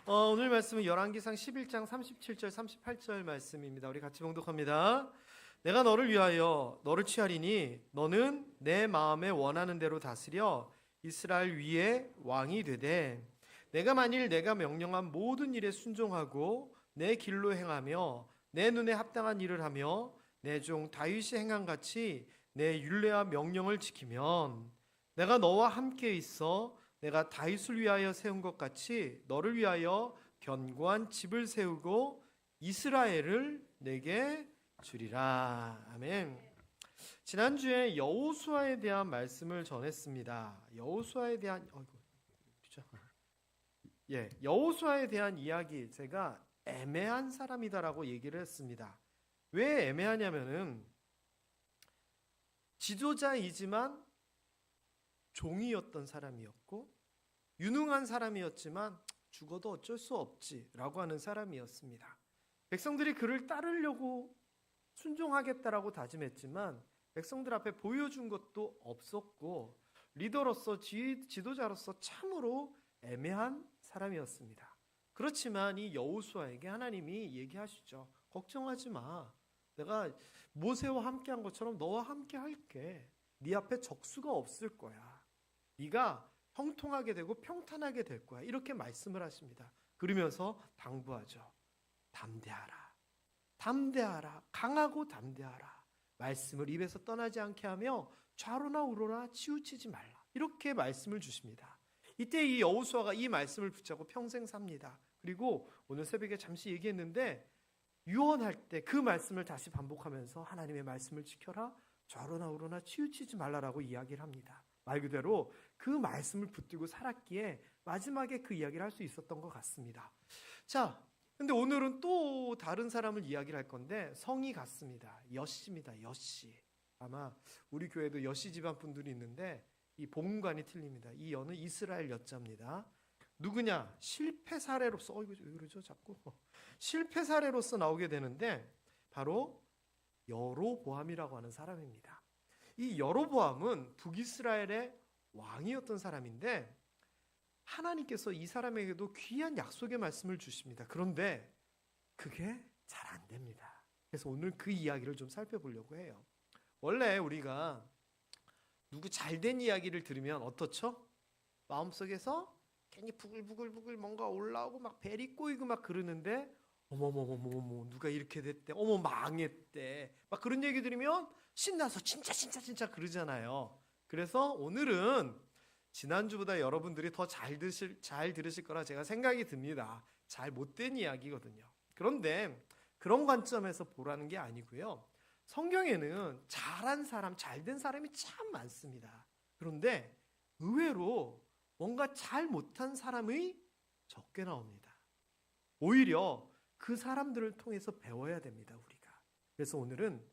오늘 말씀은 열왕기상 11장 37절 38절 말씀입니다. 우리 같이 봉독합니다. 내가 너를 위하여 너를 취하리니 너는 내 마음에 원하는 대로 다스려 이스라엘 위에 왕이 되되 내가 만일 내가 명령한 모든 일에 순종하고 내 길로 행하며 내 눈에 합당한 일을 하며 내 종 다윗이 행한 같이 내 율례와 명령을 지키면 내가 너와 함께 있어 내가 다윗을 위하여 세운 것 같이 너를 위하여 견고한 집을 세우고 이스라엘을 내게 주리라. 아멘. 지난주에 여호수아에 대한 말씀을 전했습니다. 여호수아에 대한 여호수아에 대한 이야기, 제가 애매한 사람이다라고 얘기를 했습니다. 왜 애매하냐면은 지도자이지만 종이었던 사람이었고 유능한 사람이었지만 죽어도 어쩔 수 없지라고 하는 사람이었습니다. 백성들이 그를 따르려고 순종하겠다라고 다짐했지만 백성들 앞에 보여준 것도 없었고 리더로서 지도자로서 참으로 애매한 사람이었습니다. 그렇지만 이 여호수아에게 하나님이 얘기하시죠. 걱정하지 마. 내가 모세와 함께한 것처럼 너와 함께 할게. 네 앞에 적수가 없을 거야. 네가 형통하게 되고 평탄하게 될 거야. 이렇게 말씀을 하십니다. 그러면서 당부하죠. 담대하라. 담대하라. 강하고 담대하라. 말씀을 입에서 떠나지 않게 하며 좌로나 우로나 치우치지 말라. 이렇게 말씀을 주십니다. 이때 이 여호수아가 이 말씀을 붙잡고 평생 삽니다. 그리고 오늘 새벽에 잠시 얘기했는데 유언할 때 그 말씀을 다시 반복하면서 하나님의 말씀을 지켜라. 좌로나 우로나 치우치지 말라라고 이야기를 합니다. 말 그대로 그 말씀을 붙들고 살았기에 마지막에 그 이야기를 할 수 있었던 것 같습니다. 자, 근데 오늘은 또 다른 사람을 이야기를 할 건데 성이 같습니다. 여씨입니다. 여씨. 아마 우리 교회도 여씨 집안 분들이 있는데 이 복음관이 틀립니다. 이 여는 이스라엘 여자입니다. 누구냐? 실패 사례로서 이거 왜 그러죠? 자꾸 실패 사례로서 나오게 되는데 바로 여로보암이라고 하는 사람입니다. 이 여로보암은 북이스라엘의 왕이었던 사람인데 하나님께서 이 사람에게도 귀한 약속의 말씀을 주십니다. 그런데 그게 잘 안 됩니다. 그래서 오늘 그 이야기를 좀 살펴보려고 해요. 원래 우리가 누구 잘된 이야기를 들으면 어떻죠? 마음속에서 괜히 부글부글 뭔가 올라오고 막 배리 꼬이고 막 그러는데 어머머머머머 누가 이렇게 됐대, 어머 망했대, 막 그런 얘기 들으면 신나서 진짜 그러잖아요. 그래서 오늘은 지난주보다 여러분들이 더 잘 들으실 거라 제가 생각이 듭니다. 잘 못된 이야기거든요. 그런데 그런 관점에서 보라는 게 아니고요. 성경에는 잘한 사람, 잘된 사람이 참 많습니다. 그런데 의외로 뭔가 잘 못한 사람이 적게 나옵니다. 오히려 그 사람들을 통해서 배워야 됩니다, 우리가. 그래서 오늘은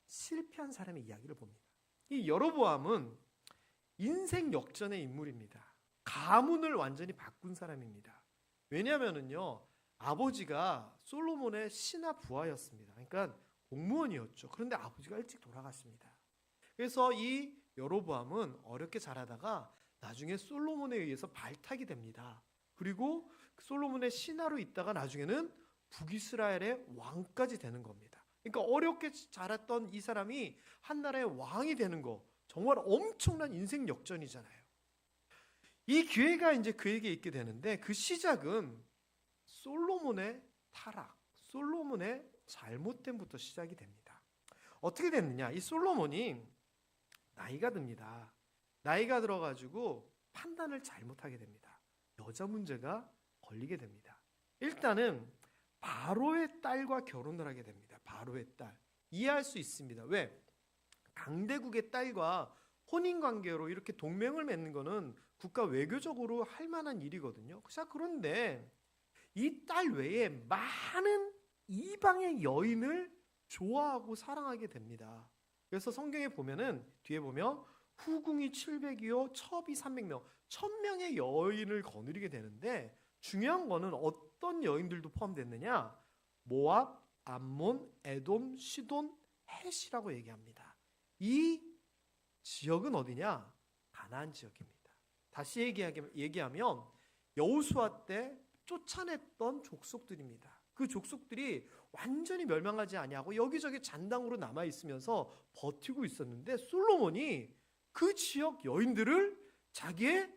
실패한 사람의 이야기를 봅니다. 이 여로보암은 인생 역전의 인물입니다. 가문을 완전히 바꾼 사람입니다. 왜냐하면요, 아버지가 솔로몬의 신하 부하였습니다. 그러니까 공무원이었죠. 그런데 아버지가 일찍 돌아가십니다. 그래서 이 여로보암은 어렵게 자라다가 나중에 솔로몬에 의해서 발탁이 됩니다. 그리고 솔로몬의 신하로 있다가 나중에는 북이스라엘의 왕까지 되는 겁니다. 그러니까 어렵게 자랐던 이 사람이 한 나라의 왕이 되는 거 정말 엄청난 인생 역전이잖아요. 이 기회가 이제 그에게 있게 되는데 그 시작은 솔로몬의 타락, 솔로몬의 잘못됨부터 시작이 됩니다. 어떻게 됐느냐? 이 솔로몬이 나이가 듭니다. 나이가 들어가지고 판단을 잘못하게 됩니다. 여자 문제가 걸리게 됩니다. 일단은 바로의 딸과 결혼을 하게 됩니다. 바로의 딸. 이해할 수 있습니다. 왜? 강대국의 딸과 혼인관계로 이렇게 동맹을 맺는 거는 국가 외교적으로 할 만한 일이거든요. 자, 그런데 이 딸 외에 많은 이방의 여인을 좋아하고 사랑하게 됩니다. 그래서 성경에 보면은 뒤에 보면 후궁이 700이요 첩이 300명 1000명의 여인을 거느리게 되는데 중요한 거는 어떤 여인들도 포함됐느냐? 모압, 암몬, 에돔, 시돈, 헷이라고 얘기합니다. 이 지역은 어디냐? 가나안 지역입니다. 다시 얘기하면 여호수아 때 쫓아냈던 족속들입니다. 그 족속들이 완전히 멸망하지 아니하고 여기저기 잔당으로 남아 있으면서 버티고 있었는데 솔로몬이 그 지역 여인들을 자기의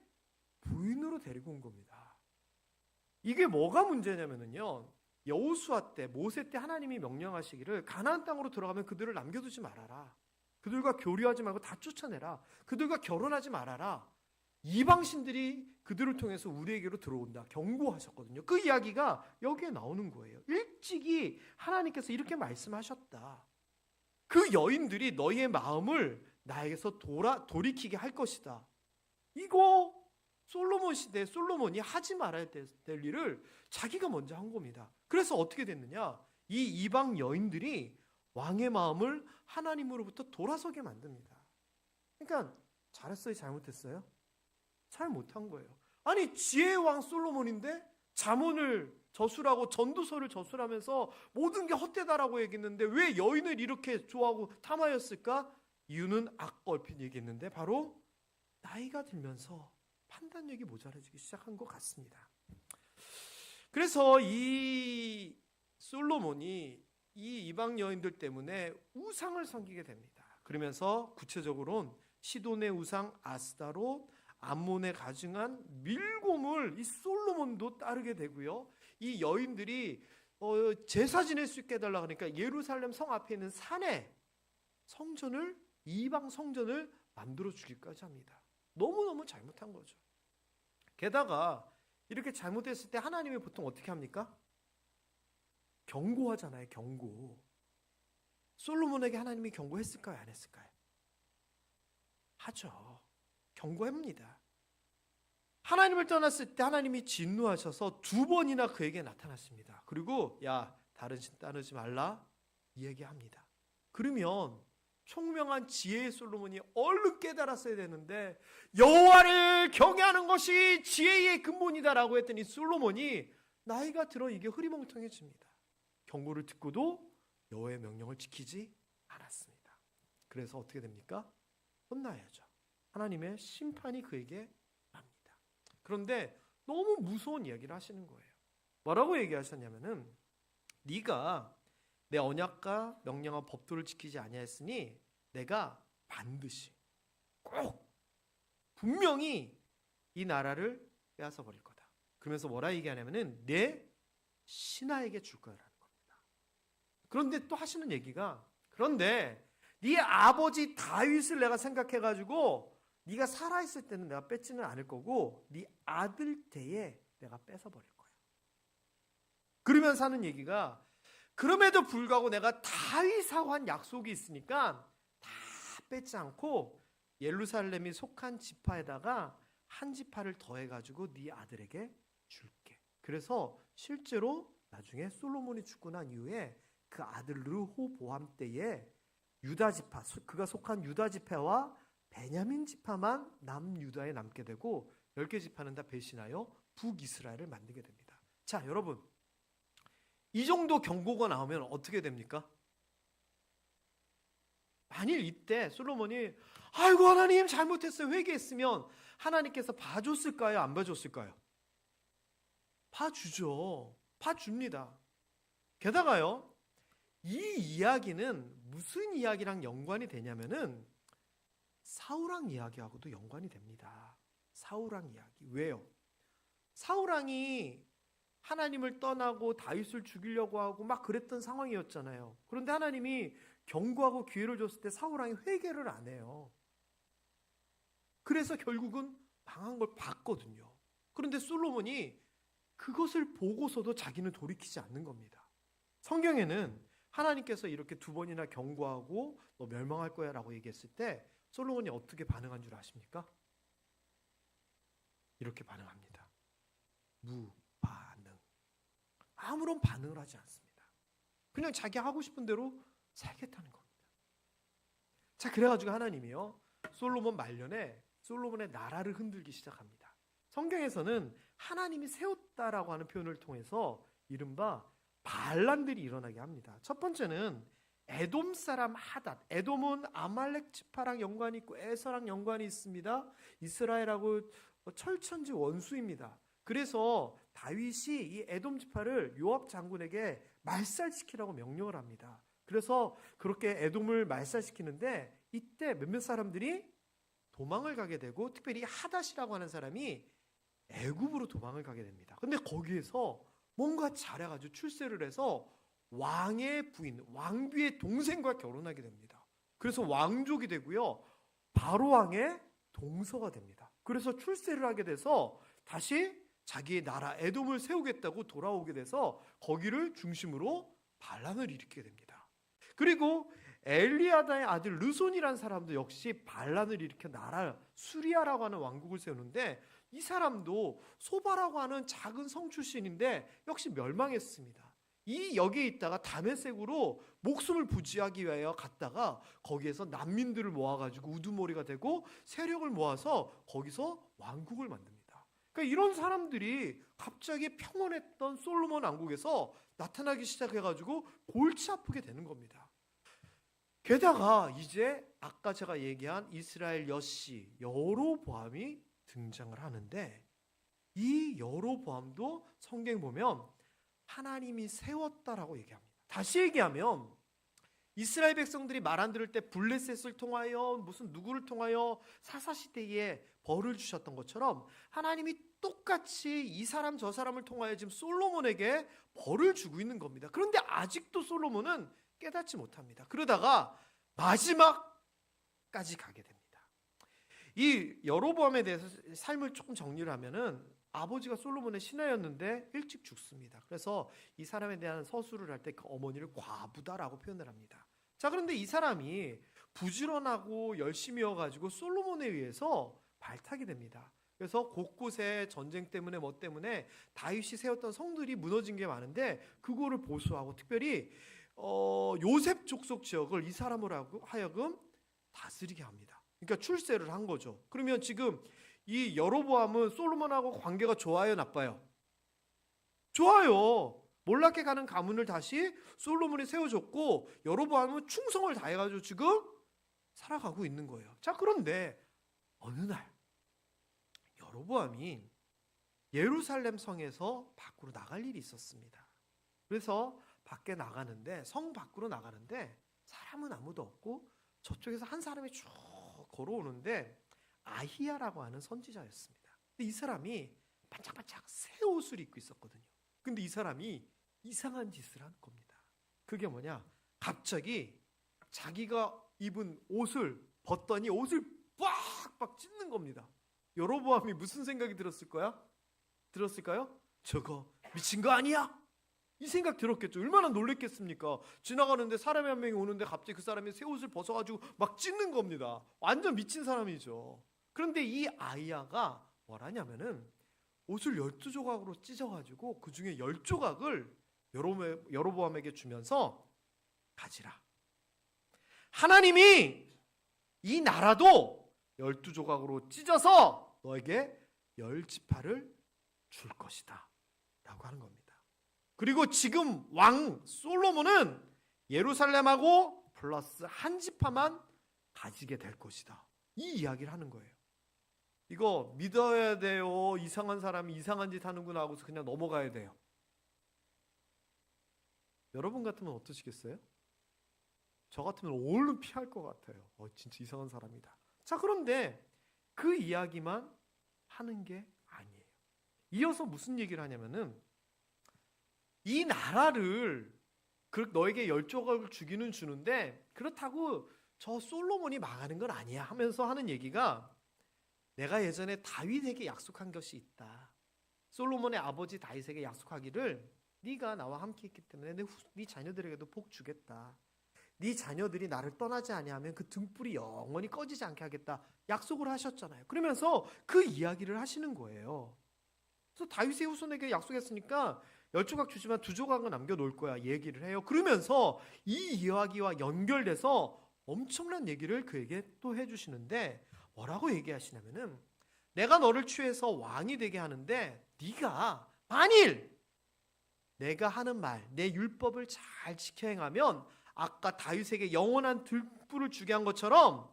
부인으로 데리고 온 겁니다. 이게 뭐가 문제냐면요, 여호수아 때, 모세 때 하나님이 명령하시기를 가나안 땅으로 들어가면 그들을 남겨두지 말아라. 그들과 교류하지 말고 다 쫓아내라. 그들과 결혼하지 말아라. 이방신들이 그들을 통해서 우리에게로 들어온다 경고하셨거든요. 그 이야기가 여기에 나오는 거예요. 일찍이 하나님께서 이렇게 말씀하셨다. 그 여인들이 너희의 마음을 나에게서 돌이키게 할 것이다. 이거 솔로몬 시대에 솔로몬이 하지 말아야 될 일을 자기가 먼저 한 겁니다. 그래서 어떻게 됐느냐, 이 이방 여인들이 왕의 마음을 하나님으로부터 돌아서게 만듭니다. 그러니까 잘했어요, 잘못했어요? 잘 못한 거예요. 아니, 지혜의 왕 솔로몬인데 잠언을 저술하고 전도서를 저술하면서 모든 게 헛되다라고 얘기했는데 왜 여인을 이렇게 좋아하고 탐하였을까? 이유는 아까 얼핏 얘기했는데 바로 나이가 들면서 판단력이 모자라지기 시작한 것 같습니다. 그래서 이 솔로몬이 이 이방 여인들 때문에 우상을 섬기게 됩니다. 그러면서 구체적으로는 시돈의 우상 아스타롯, 암몬에 가증한 밀곰을 이 솔로몬도 따르게 되고요. 이 여인들이 제사 지낼 수 있게 해달라 그러니까 예루살렘 성 앞에 있는 산에 성전을, 이방 성전을 만들어 주기까지 합니다. 너무너무 잘못한 거죠. 게다가 이렇게 잘못했을 때 하나님이 보통 어떻게 합니까? 경고하잖아요. 경고. 솔로몬에게 하나님이 경고했을까요? 안 했을까요? 하죠. 경고합니다. 하나님을 떠났을 때 하나님이 진노하셔서 2번이나 그에게 나타났습니다. 그리고 야, 다른 신 따르지 말라 이 얘기합니다. 그러면 총명한 지혜의 솔로몬이 얼른 깨달았어야 되는데 여호와를 경외하는 것이 지혜의 근본이다라고 했더니 솔로몬이 나이가 들어 이게 흐리멍텅해집니다. 경고를 듣고도 여호와의 명령을 지키지 않았습니다. 그래서 어떻게 됩니까? 혼나야죠. 하나님의 심판이 그에게 납니다. 그런데 너무 무서운 이야기를 하시는 거예요. 뭐라고 얘기하셨냐면은 네가 내 언약과 명령과 법도를 지키지 아니하였으니 내가 반드시 꼭 분명히 이 나라를 빼앗아 버릴 거다. 그러면서 뭐라 얘기하냐면은 내 신하에게 줄 거라는 겁니다. 그런데 또 하시는 얘기가 그런데 네 아버지 다윗을 내가 생각해가지고 네가 살아있을 때는 내가 뺏지는 않을 거고 네 아들 때에 내가 뺏어버릴 거야. 그러면서 하는 얘기가 그럼에도 불구하고 내가 다윗하고 한 약속이 있으니까 다 뺏지 않고 예루살렘이 속한 지파에다가 한 지파를 더해가지고 네 아들에게 줄게. 그래서 실제로 나중에 솔로몬이 죽고 난 이후에 그 아들 르호보암 때에 유다 지파, 그가 속한 유다 지파와 베냐민 지파만 남유다에 남게 되고 10개 지파는 다 배신하여 북이스라엘을 만들게 됩니다. 자, 여러분, 이 정도 경고가 나오면 어떻게 됩니까? 만일 이때 솔로몬이 아이고 하나님 잘못했어요 회개했으면 하나님께서 봐줬을까요? 안 봐줬을까요? 봐주죠. 봐줍니다. 게다가요, 이 이야기는 무슨 이야기랑 연관이 되냐면은 사울왕 이야기하고도 연관이 됩니다. 사울왕 이야기. 왜요? 사울왕이 하나님을 떠나고 다윗을 죽이려고 하고 막 그랬던 상황이었잖아요. 그런데 하나님이 경고하고 기회를 줬을 때 사울왕이 회개를 안 해요. 그래서 결국은 망한 걸 봤거든요. 그런데 솔로몬이 그것을 보고서도 자기는 돌이키지 않는 겁니다. 성경에는 하나님께서 이렇게 2번이나 경고하고 너 멸망할 거야 라고 얘기했을 때 솔로몬이 어떻게 반응한 줄 아십니까? 이렇게 반응합니다. 무반응. 아무런 반응을 하지 않습니다. 그냥 자기 하고 싶은 대로 살겠다는 겁니다. 자, 그래가지고 하나님이요, 솔로몬 말년에 솔로몬의 나라를 흔들기 시작합니다. 성경에서는 하나님이 세웠다라고 하는 표현을 통해서 이른바 반란들이 일어나게 합니다. 첫 번째는 에돔 사람 하닷. 에돔은 아말렉 지파랑 연관이 있고 에서랑 연관이 있습니다. 이스라엘하고 철천지 원수입니다. 그래서 다윗이 이 에돔 지파를 요압 장군에게 말살시키라고 명령을 합니다. 그래서 그렇게 에돔을 말살시키는데 이때 몇몇 사람들이 도망을 가게 되고, 특별히 하닷이라고 하는 사람이 애굽으로 도망을 가게 됩니다. 근데 거기에서 뭔가 잘해가지고 출세를 해서 왕의 부인, 왕비의 동생과 결혼하게 됩니다. 그래서 왕족이 되고요, 바로 왕의 동서가 됩니다. 그래서 출세를 하게 돼서 다시 자기의 나라 에돔을 세우겠다고 돌아오게 돼서 거기를 중심으로 반란을 일으키게 됩니다. 그리고 엘리아다의 아들 르손이라는 사람도 역시 반란을 일으켜 나라 수리아라고 하는 왕국을 세우는데, 이 사람도 소바라고 하는 작은 성 출신인데 역시 멸망했습니다. 이 여기에 있다가 다메섹으로 목숨을 부지하기 위하여 갔다가 거기에서 난민들을 모아가지고 우두머리가 되고 세력을 모아서 거기서 왕국을 만듭니다. 그러니까 이런 사람들이 갑자기 평온했던 솔로몬 왕국에서 나타나기 시작해가지고 골치 아프게 되는 겁니다. 게다가 이제 아까 제가 얘기한 이스라엘 여씨 여로보암이 등장을 하는데, 이 여로보암도 성경에 보면 하나님이 세웠다라고 얘기합니다. 다시 얘기하면 이스라엘 백성들이 말 안 들을 때 블레셋을 통하여 무슨 누구를 통하여 사사시대에 벌을 주셨던 것처럼 하나님이 똑같이 이 사람 저 사람을 통하여 지금 솔로몬에게 벌을 주고 있는 겁니다. 그런데 아직도 솔로몬은 깨닫지 못합니다. 그러다가 마지막까지 가게 됩니다. 이 여로보암에 대해서 삶을 조금 정리를 하면은, 아버지가 솔로몬의 신하였는데 일찍 죽습니다. 그래서 이 사람에 대한 서술을 할 때 그 어머니를 과부다라고 표현을 합니다. 자, 그런데 이 사람이 부지런하고 열심히여가지고 솔로몬에 의해서 발탁이 됩니다. 그래서 곳곳에 전쟁 때문에 뭐 때문에 다윗이 세웠던 성들이 무너진 게 많은데 그거를 보수하고, 특별히 요셉 족속 지역을 이 사람으로 하여금 다스리게 합니다. 그러니까 출세를 한 거죠. 그러면 지금 이 여로보암은 솔로몬하고 관계가 좋아요, 나빠요? 좋아요. 몰락해 가는 가문을 다시 솔로몬이 세워줬고, 여로보암은 충성을 다해가지고 지금 살아가고 있는 거예요. 자, 그런데 어느 날 여로보암이 예루살렘 성에서 밖으로 나갈 일이 있었습니다. 그래서 밖에 나가는데, 성 밖으로 나가는데 사람은 아무도 없고 저쪽에서 한 사람이 쭉 걸어오는데 아히야라고 하는 선지자였습니다. 근데 이 사람이 반짝반짝 새 옷을 입고 있었거든요. 근데 이 사람이 이상한 짓을 한 겁니다. 그게 뭐냐? 갑자기 자기가 입은 옷을 벗더니 옷을 빡빡 찢는 겁니다. 여로보암이 무슨 생각이 들었을까요? 저거 미친 거 아니야? 이 생각 들었겠죠. 얼마나 놀랬겠습니까? 지나가는데 사람이 한 명이 오는데 갑자기 그 사람이 새 옷을 벗어가지고 막 찢는 겁니다. 완전 미친 사람이죠. 그런데 이 아이야가 뭐라냐면은 옷을 12조각으로 찢어가지고 그 중에 10조각을 여로보암에게 주면서 가지라. 하나님이 이 나라도 12조각으로 찢어서 너에게 10지파를 줄 것이다 라고 하는 겁니다. 그리고 지금 왕 솔로몬은 예루살렘하고 플러스 한 지파만 가지게 될 것이다. 이 이야기를 하는 거예요. 이거 믿어야 돼요? 이상한 사람이 이상한 짓 하는구나 하고서 그냥 넘어가야 돼요? 여러분 같으면 어떠시겠어요? 저 같으면 얼른 피할 것 같아요. 진짜 이상한 사람이다. 자, 그런데 그 이야기만 하는 게 아니에요. 이어서 무슨 얘기를 하냐면은, 이 나라를 너에게 10조각을 주기는 주는데 그렇다고 저 솔로몬이 망하는 건 아니야 하면서 하는 얘기가, 내가 예전에 다윗에게 약속한 것이 있다. 솔로몬의 아버지 다윗에게 약속하기를, 네가 나와 함께 있기 때문에 네 자녀들에게도 복 주겠다. 네 자녀들이 나를 떠나지 아니하면 그 등불이 영원히 꺼지지 않게 하겠다. 약속을 하셨잖아요. 그러면서 그 이야기를 하시는 거예요. 그래서 다윗의 후손에게 약속했으니까 10조각 주지만 2조각은 남겨놓을 거야 얘기를 해요. 그러면서 이 이야기와 연결돼서 엄청난 얘기를 그에게 또 해주시는데, 뭐라고 얘기하시냐면은, 내가 너를 취해서 왕이 되게 하는데 네가 만일 내가 하는 말, 내 율법을 잘 지켜 행하면 아까 다윗에게 영원한 등불을 주게 한 것처럼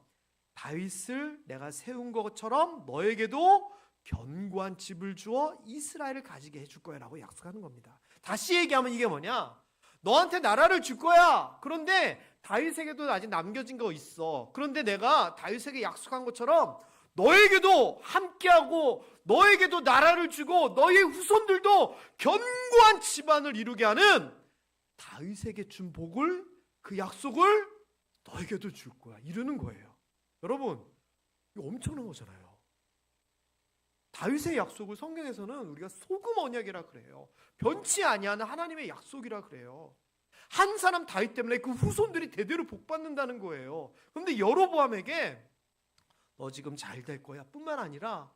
다윗을 내가 세운 것처럼 너에게도 견고한 집을 주어 이스라엘을 가지게 해줄 거야 라고 약속하는 겁니다. 다시 얘기하면 이게 뭐냐? 너한테 나라를 줄 거야. 그런데 다윗에게도 아직 남겨진 거 있어. 그런데 내가 다윗에게 약속한 것처럼 너에게도 함께하고 너에게도 나라를 주고 너의 후손들도 견고한 집안을 이루게 하는 다윗에게 준 복을, 그 약속을 너에게도 줄 거야. 이러는 거예요. 여러분, 이거 엄청난 거잖아요. 다윗의 약속을 성경에서는 우리가 소금 언약이라 그래요. 변치 아니하는 하나님의 약속이라 그래요. 한 사람 다윗 때문에 그 후손들이 대대로 복받는다는 거예요. 그런데 여로보암에게 너 지금 잘 될 거야 뿐만 아니라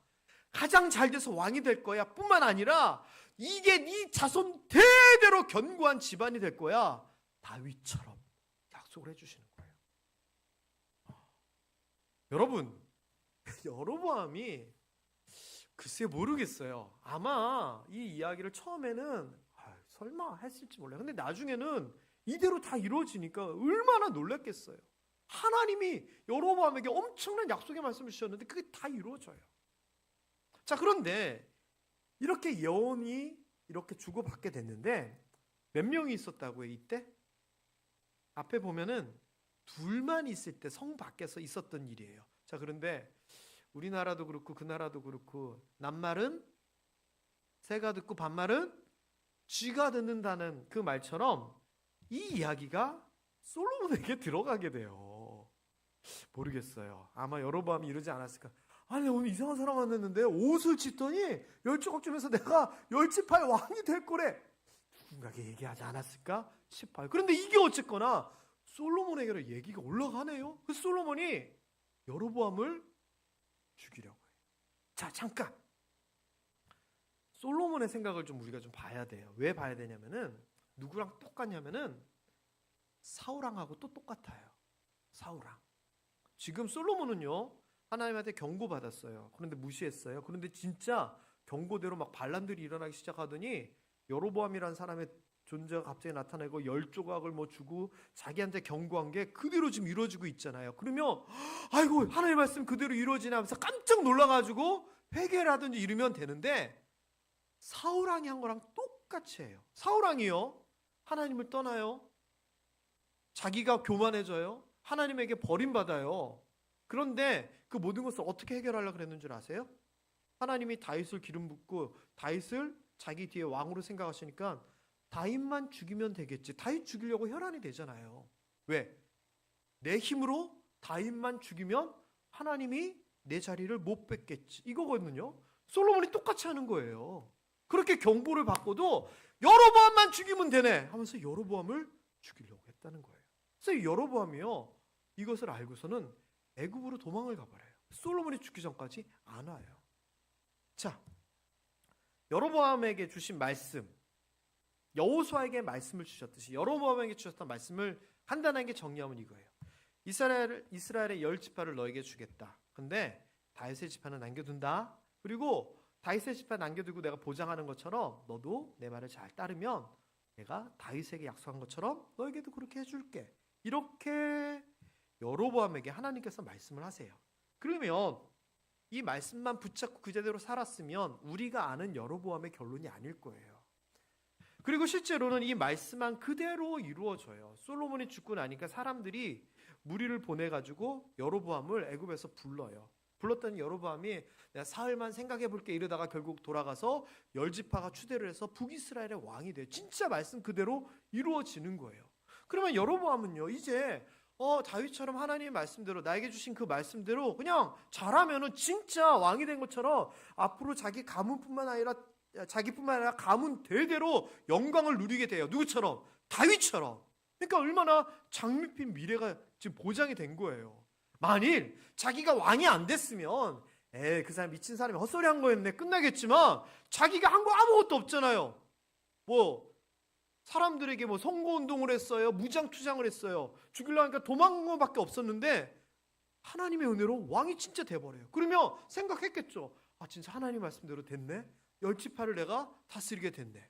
가장 잘 돼서 왕이 될 거야 뿐만 아니라 이게 네 자손 대대로 견고한 집안이 될 거야. 다윗처럼 약속을 해주시는 거예요. 여러분, 여로보암이 글쎄 모르겠어요. 아마 이 이야기를 처음에는 설마 했을지 몰라요. 근데 나중에는 이대로 다 이루어지니까 얼마나 놀랐겠어요. 하나님이 여로보암에게 엄청난 약속의 말씀을 주셨는데 그게 다 이루어져요. 자, 그런데 이렇게 예언이 이렇게 주고받게 됐는데 몇 명이 있었다고요? 이때? 앞에 보면은 둘만 있을 때 성 밖에서 있었던 일이에요. 자, 그런데 우리나라도 그렇고 그 나라도 그렇고 낱말은 새가 듣고 반말은 쥐가 듣는다는 그 말처럼 이 이야기가 솔로몬에게 들어가게 돼요. 모르겠어요. 아마 여로보암이 이러지 않았을까. 아니 오늘 이상한 사람 만났는데 옷을 찢더니 10조각쯤에서 내가 10지파의 왕이 될 거래. 누군가에게 얘기하지 않았을까 싶어요. 그런데 이게 어쨌거나 솔로몬에게로 얘기가 올라가네요. 그래서 솔로몬이 여로보암을 죽이려고 해요. 자, 잠깐 솔로몬의 생각을 좀 우리가 좀 봐야 돼요. 왜 봐야 되냐면은 누구랑 똑같냐면은 사울왕하고 또 똑같아요. 사울왕. 지금 솔로몬은요 하나님한테 경고받았어요. 그런데 무시했어요. 그런데 진짜 경고대로 막 반란들이 일어나기 시작하더니 여로보암이라는 사람의 존재가 갑자기 나타나고 10조각을 뭐 주고 자기한테 경고한 게 그대로 지금 이루어지고 있잖아요. 그러면 아이고 하나님의 말씀 그대로 이루어지나 하면서 깜짝 놀라가지고 회개를 하든지 이러면 되는데 사울왕이 한 거랑 똑같이 해요. 사울왕이요 하나님을 떠나요. 자기가 교만해져요. 하나님에게 버림받아요. 그런데 그 모든 것을 어떻게 해결하려고 그랬는 줄 아세요? 하나님이 다윗을 기름 붓고 다윗을 자기 뒤에 왕으로 생각하시니까 다윗만 죽이면 되겠지. 다윗 죽이려고 혈안이 되잖아요. 왜? 내 힘으로 다윗만 죽이면 하나님이 내 자리를 못 뺏겠지. 이거거든요. 솔로몬이 똑같이 하는 거예요. 그렇게 경보를 받고도 여로보암만 죽이면 되네 하면서 여로보암을 죽이려고 했다는 거예요. 그래서 여로보암이요 이것을 알고서는 애굽으로 도망을 가버려요. 솔로몬이 죽기 전까지 안 와요. 자, 여로보암에게 주신 말씀, 여호수아에게 말씀을 주셨듯이 여로보암에게 주셨던 말씀을 간단하게 정리하면 이거예요. 이스라엘의 10지파를 너에게 주겠다. 근데 다윗의 지파는 남겨둔다. 그리고 다윗의 지파 남겨두고 내가 보장하는 것처럼 너도 내 말을 잘 따르면 내가 다윗에게 약속한 것처럼 너에게도 그렇게 해줄게. 이렇게 여로보암에게 하나님께서 말씀을 하세요. 그러면 이 말씀만 붙잡고 그 제대로 살았으면 우리가 아는 여로보암의 결론이 아닐 거예요. 그리고 실제로는 이 말씀만 그대로 이루어져요. 솔로몬이 죽고 나니까 사람들이 무리를 보내가지고 여로보암을 애굽에서 불러요. 불렀더니 여로보암이 내가 사흘만 생각해 볼게 이러다가 결국 돌아가서 10지파가 추대를 해서 북이스라엘의 왕이 돼요. 진짜 말씀 그대로 이루어지는 거예요. 그러면 여로보암은요 이제 다윗처럼 하나님의 말씀대로 나에게 주신 그 말씀대로 그냥 잘하면은 진짜 왕이 된 것처럼 앞으로 자기뿐만 아니라 가문 대대로 영광을 누리게 돼요. 누구처럼? 다윗처럼. 그러니까 얼마나 장밋빛 미래가 지금 보장이 된 거예요. 만일 자기가 왕이 안 됐으면 그 사람 미친 사람이 헛소리 한 거였네 끝나겠지만 자기가 한 거 아무것도 없잖아요. 뭐 사람들에게 뭐 선거운동을 했어요. 무장투장을 했어요. 죽이려고 하니까 도망간 것밖에 없었는데 하나님의 은혜로 왕이 진짜 돼버려요. 그러면 생각했겠죠. 아 진짜 하나님 말씀대로 됐네. 10지파를 내가 다스리게 됐네.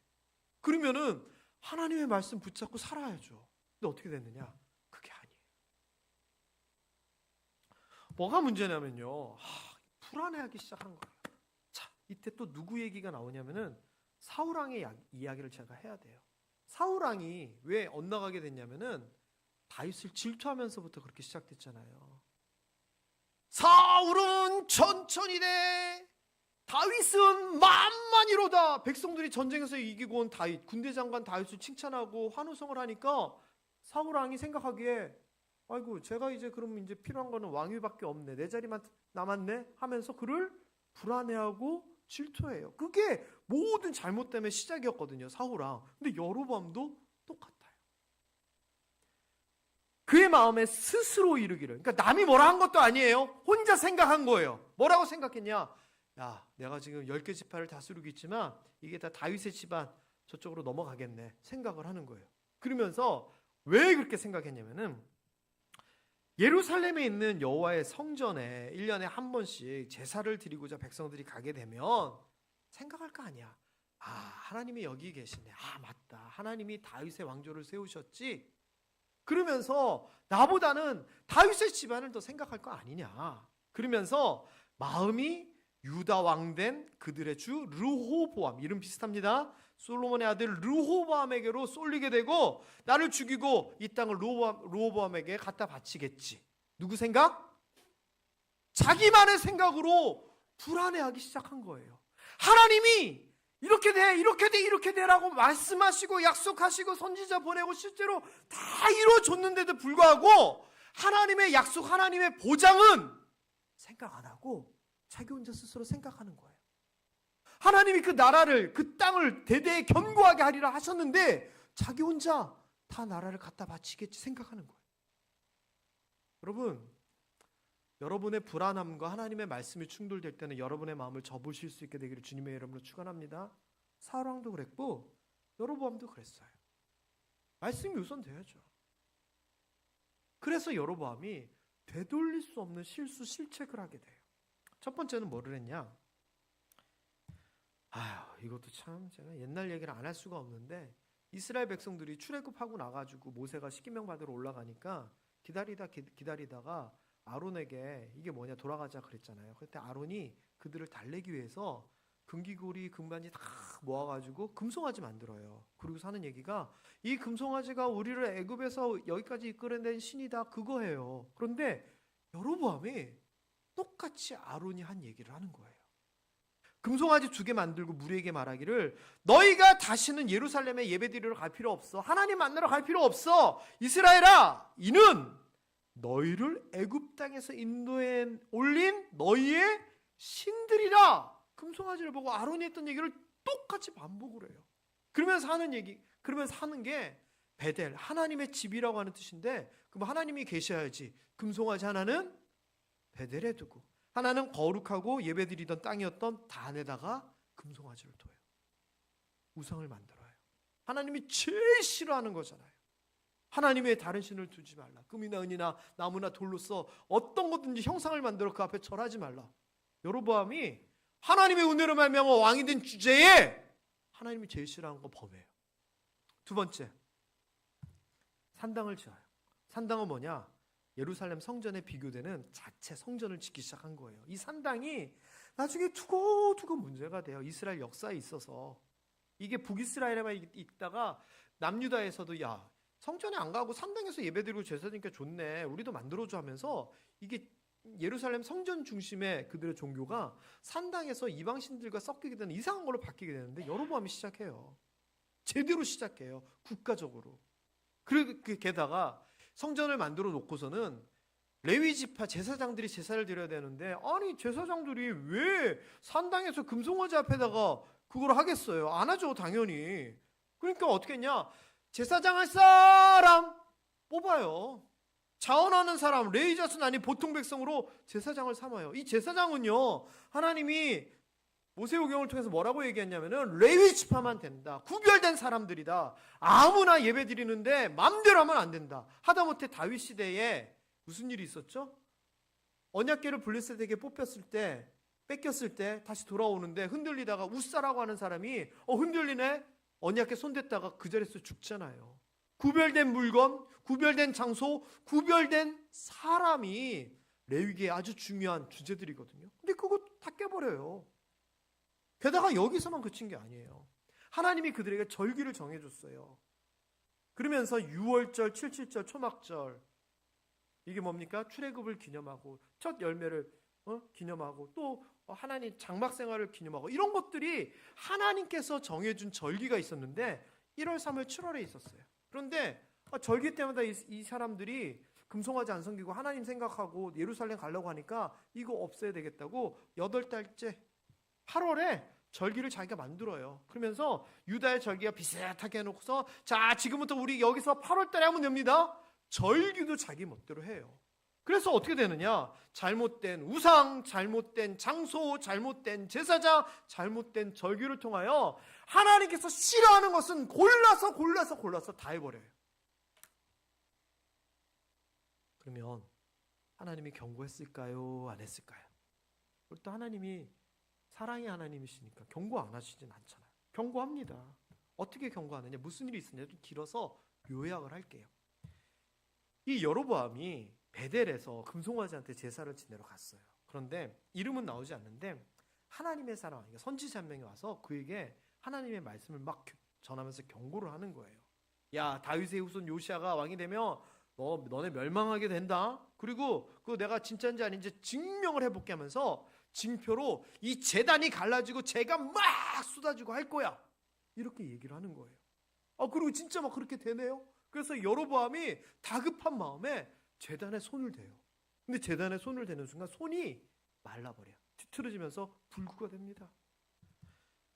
그러면은 하나님의 말씀 붙잡고 살아야죠. 근데 어떻게 됐느냐? 그게 아니에요. 뭐가 문제냐면요. 불안해하기 시작한 거예요. 자, 이때 또 누구 얘기가 나오냐면은 사울왕의 이야기를 제가 해야 돼요. 사울왕이 왜 엇나가게 됐냐면은 다윗을 질투하면서부터 그렇게 시작됐잖아요. 사울은 천천히 돼, 다윗은 만만이로다. 백성들이 전쟁에서 이기고 온 다윗, 군대 장관 다윗을 칭찬하고 환호성을 하니까 사울왕이 생각하기에 아이고 제가 이제 그러면 이제 필요한 거는 왕위밖에 없네, 내 자리만 남았네 하면서 그를 불안해하고 질투해요. 그게 모든 잘못 때문에 시작이었거든요, 사울왕. 근데 여로보암도 똑같아요. 그의 마음에 스스로 이르기를, 그러니까 남이 뭐라 한 것도 아니에요. 혼자 생각한 거예요. 뭐라고 생각했냐? 야, 내가 지금 10개 지파를 다스리고 있지만 이게 다 다윗의 집안 저쪽으로 넘어가겠네 생각을 하는 거예요. 그러면서 왜 그렇게 생각했냐면은 예루살렘에 있는 여호와의 성전에 1년에 한 번씩 제사를 드리고자 백성들이 가게 되면 생각할 거 아니야. 아, 하나님이 여기 계시네. 아, 맞다. 하나님이 다윗의 왕조를 세우셨지. 그러면서 나보다는 다윗의 집안을 더 생각할 거 아니냐. 그러면서 마음이 유다 왕된 그들의 주 르호보암, 이름 비슷합니다. 솔로몬의 아들 르호보암에게로 쏠리게 되고 나를 죽이고 이 땅을 르호보암에게 갖다 바치겠지. 누구 생각? 자기만의 생각으로 불안해하기 시작한 거예요. 하나님이 이렇게 돼, 이렇게 돼, 이렇게 되라고 말씀하시고 약속하시고 선지자 보내고 실제로 다 이루어졌는데도 불구하고 하나님의 약속, 하나님의 보장은 생각 안 하고 자기 혼자 스스로 생각하는 거예요. 하나님이 그 나라를, 그 땅을 대대에 견고하게 하리라 하셨는데 자기 혼자 다 나라를 갖다 바치겠지 생각하는 거예요. 여러분, 여러분의 불안함과 하나님의 말씀이 충돌될 때는 여러분의 마음을 접으실 수 있게 되기를 주님의 이름으로 축원합니다. 사울왕도 그랬고 여로보암도 그랬어요. 말씀이 우선돼야죠. 그래서 여로보암이 되돌릴 수 없는 실수, 실책을 하게 돼요. 첫 번째는 뭐를 했냐? 이것도 참 제가 옛날 얘기를 안 할 수가 없는데 이스라엘 백성들이 출애굽하고 나가지고 모세가 십계명 받으러 올라가니까 기다리다가 아론에게 이게 뭐냐 돌아가자 그랬잖아요. 그때 아론이 그들을 달래기 위해서 금기고리 금반지 다 모아가지고 금송아지 만들어요. 그리고 사는 얘기가 이 금송아지가 우리를 애굽에서 여기까지 이끌어낸 신이다 그거예요. 그런데 여로보암이 똑같이 아론이 한 얘기를 하는 거예요. 금송아지 2개 만들고 무리에게 말하기를 너희가 다시는 예루살렘에 예배드리러 갈 필요 없어. 하나님 만나러 갈 필요 없어. 이스라엘아, 이는 너희를 애굽 땅에서 인도에 올린 너희의 신들이라. 금송아지를 보고 아론이 했던 얘기를 똑같이 반복을 해요. 그러면서 하는 게 베델, 하나님의 집이라고 하는 뜻인데 그럼 하나님이 계셔야지. 금송아지 하나는 베델에 두고 하나는 거룩하고 예배드리던 땅이었던 단에다가 금송아지를 둬요. 우상을 만들어요. 하나님이 제일 싫어하는 거잖아요. 하나님 외에 다른 신을 두지 말라. 금이나 은이나 나무나 돌로써 어떤 것든지 형상을 만들어 그 앞에 절하지 말라. 여로보암이 하나님의 은혜로 말미암아 왕이 된 주제에 하나님이 제일 싫어하는 건 범해요. 두 번째, 산당을 지어요. 산당은 뭐냐? 예루살렘 성전에 비교되는 자체 성전을 짓기 시작한 거예요. 이 산당이 나중에 두고두고 문제가 돼요. 이스라엘 역사에 있어서. 이게 북이스라엘에만 있다가 남유다에서도 야, 성전에 안 가고 산당에서 예배드리고 제사드리니까 좋네. 우리도 만들어줘 하면서 이게 예루살렘 성전 중심의 그들의 종교가 산당에서 이방신들과 섞이게 되는 이상한 걸로 바뀌게 되는데 여로보암이 시작해요. 제대로 시작해요. 국가적으로. 그리고 게다가 성전을 만들어 놓고서는 레위 지파 제사장들이 제사를 드려야 되는데 아니 제사장들이 왜 산당에서 금송아지 앞에다가 그걸 하겠어요? 안 하죠 당연히. 그러니까 어떻게 했냐? 제사장 할 사람 뽑아요. 자원하는 사람, 레위 자손 아닌 보통 백성으로 제사장을 삼아요. 이 제사장은요 하나님이 모세오경을 통해서 뭐라고 얘기했냐면은 레위 지파만 된다. 구별된 사람들이다. 아무나 예배 드리는데 마음대로 하면 안 된다. 하다못해 다윗 시대에 무슨 일이 있었죠? 언약궤를 블레셋에게 뺏겼을 때 다시 돌아오는데 흔들리다가 우사라고 하는 사람이 흔들리네? 언약궤 손댔다가 그 자리에서 죽잖아요. 구별된 물건, 구별된 장소, 구별된 사람이 레위기의 아주 중요한 주제들이거든요. 근데 그거 다 깨버려요. 게다가 여기서만 그친 게 아니에요. 하나님이 그들에게 절기를 정해줬어요. 그러면서 6월절, 77절, 초막절, 이게 뭡니까? 출애굽을 기념하고 첫 열매를 기념하고 또 하나님 장막 생활을 기념하고 이런 것들이 하나님께서 정해준 절기가 있었는데 1월, 3월, 7월에 있었어요. 그런데 절기 때마다 이 사람들이 금송아지 안 섬기고 하나님 생각하고 예루살렘 가려고 하니까 이거 없애야 되겠다고 8달째 8월에 절기를 자기가 만들어요. 그러면서 유다의 절기가 비슷하게 해놓고서 자, 지금부터 우리 여기서 8월 달에 하면 됩니다. 절기도 자기 멋대로 해요. 그래서 어떻게 되느냐? 잘못된 우상, 잘못된 장소, 잘못된 제사장, 잘못된 절기를 통하여 하나님께서 싫어하는 것은 골라서 다 해버려요. 그러면 하나님이 경고했을까요? 안 했을까요? 또 하나님이 사랑의 하나님이시니까 경고 안 하시진 않잖아요. 경고합니다. 어떻게 경고하느냐? 무슨 일이 있었냐? 좀 길어서 요약을 할게요. 이 여로보암이 베델에서 금송아지한테 제사를 지내러 갔어요. 그런데 이름은 나오지 않는데 하나님의 사람, 선지자 한 명이 와서 그에게 하나님의 말씀을 막 전하면서 경고를 하는 거예요. 야, 다윗의 후손 요시아가 왕이 되면 너네 멸망하게 된다. 그리고 그 내가 진짜인지 아닌지 증명을 해볼게 하면서 징표로 이 제단이 갈라지고 재가 막 쏟아지고 할 거야. 이렇게 얘기를 하는 거예요. 그리고 진짜 막 그렇게 되네요. 그래서 여로보암이 다급한 마음에 제단에 손을 대요. 근데 제단에 손을 대는 순간 손이 말라버려요. 뒤틀어지면서 불구가 됩니다.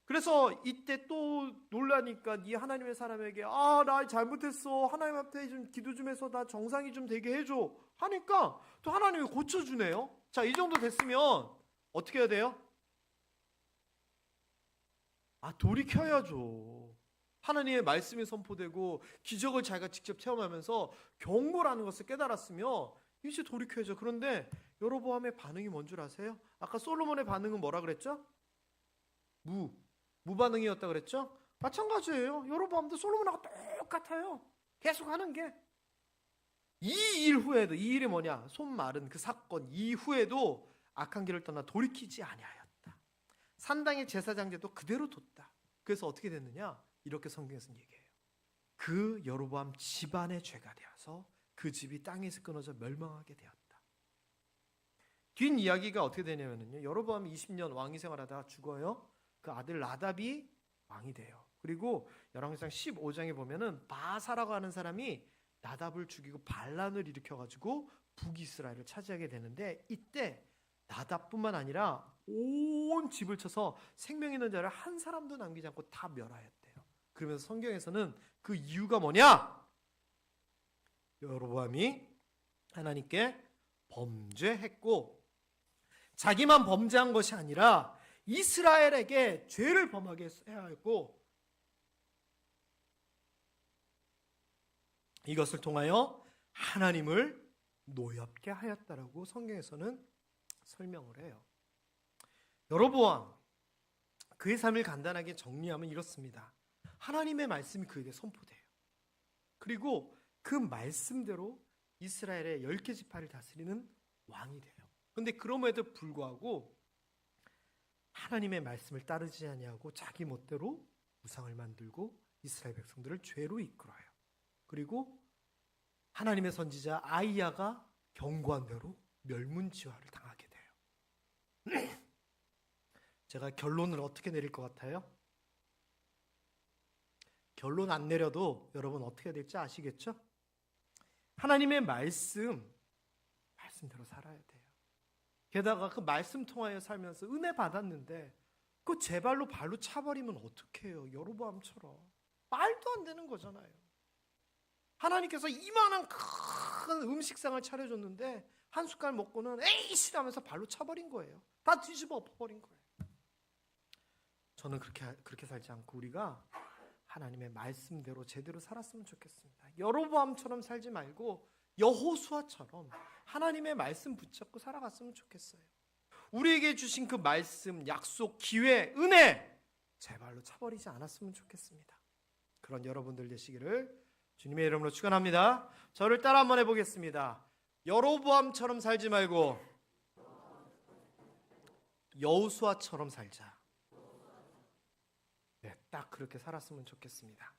그래서 이때 또 놀라니까 이 하나님의 사람에게 나 잘못했어. 하나님 앞에 좀 기도 좀 해서 나 정상이 좀 되게 해줘. 하니까 또 하나님이 고쳐주네요. 자, 이 정도 됐으면 어떻게 해야 돼요? 돌이켜야죠. 하나님의 말씀이 선포되고 기적을 자기가 직접 체험하면서 경고라는 것을 깨달았으며 이제 돌이켜야죠. 그런데 여로보암의 반응이 뭔 줄 아세요? 아까 솔로몬의 반응은 뭐라 그랬죠? 무반응이었다 그랬죠? 마찬가지예요. 여로보암도 솔로몬하고 똑같아요. 계속 하는 게. 이 일 후에도, 이 일이 뭐냐? 손 마른 그 사건 이후에도 악한 길을 떠나 돌이키지 아니하였다. 산당의 제사장제도 그대로 뒀다. 그래서 어떻게 됐느냐? 이렇게 성경에서는 얘기해요. 그 여로보암 집안의 죄가 되어서 그 집이 땅에서 끊어져 멸망하게 되었다. 뒷이야기가 어떻게 되냐면요. 여로보암이 20년 왕위 생활하다가 죽어요. 그 아들 나답이 왕이 돼요. 그리고 열왕기상 15장에 보면은 바사라고 하는 사람이 나답을 죽이고 반란을 일으켜가지고 북이스라엘을 차지하게 되는데 이때 나답뿐만 아니라 온 집을 쳐서 생명 있는 자를 한 사람도 남기지 않고 다 멸하였대요. 그러면서 성경에서는 그 이유가 뭐냐? 여로보암이 하나님께 범죄했고 자기만 범죄한 것이 아니라 이스라엘에게 죄를 범하게 해야 했고 이것을 통하여 하나님을 노엽게 하였다라고 성경에서는 설명을 해요. 여로보암 그의 삶을 간단하게 정리하면 이렇습니다. 하나님의 말씀이 그에게 선포돼요. 그리고 그 말씀대로 이스라엘의 10개 지파를 다스리는 왕이 돼요. 그런데 그럼에도 불구하고 하나님의 말씀을 따르지 아니하고 자기 멋대로 우상을 만들고 이스라엘 백성들을 죄로 이끌어요. 그리고 하나님의 선지자 아이야가 경고한 대로 멸문지화를 당하게 돼요. 제가 결론을 어떻게 내릴 것 같아요? 결론 안 내려도 여러분 어떻게 될지 아시겠죠? 하나님의 말씀대로 살아야 돼요. 게다가 그 말씀 통하여 살면서 은혜 받았는데 그 제 발로 차버리면 어떡해요? 여로보암처럼 말도 안 되는 거잖아요. 하나님께서 이만한 큰 음식상을 차려줬는데 한 숟갈 먹고는 에이씨 하면서 발로 차버린 거예요. 다 뒤집어 엎어버린 거예요. 저는 그렇게 살지 않고 우리가 하나님의 말씀대로 제대로 살았으면 좋겠습니다. 여로보암처럼 살지 말고 여호수아처럼 하나님의 말씀 붙잡고 살아갔으면 좋겠어요. 우리에게 주신 그 말씀, 약속, 기회, 은혜 제발로 차버리지 않았으면 좋겠습니다. 그런 여러분들 되시기를 주님의 이름으로 축원합니다. 저를 따라 한번 해보겠습니다. 여로보암처럼 살지 말고 여호수아처럼 살자. 딱 그렇게 살았으면 좋겠습니다.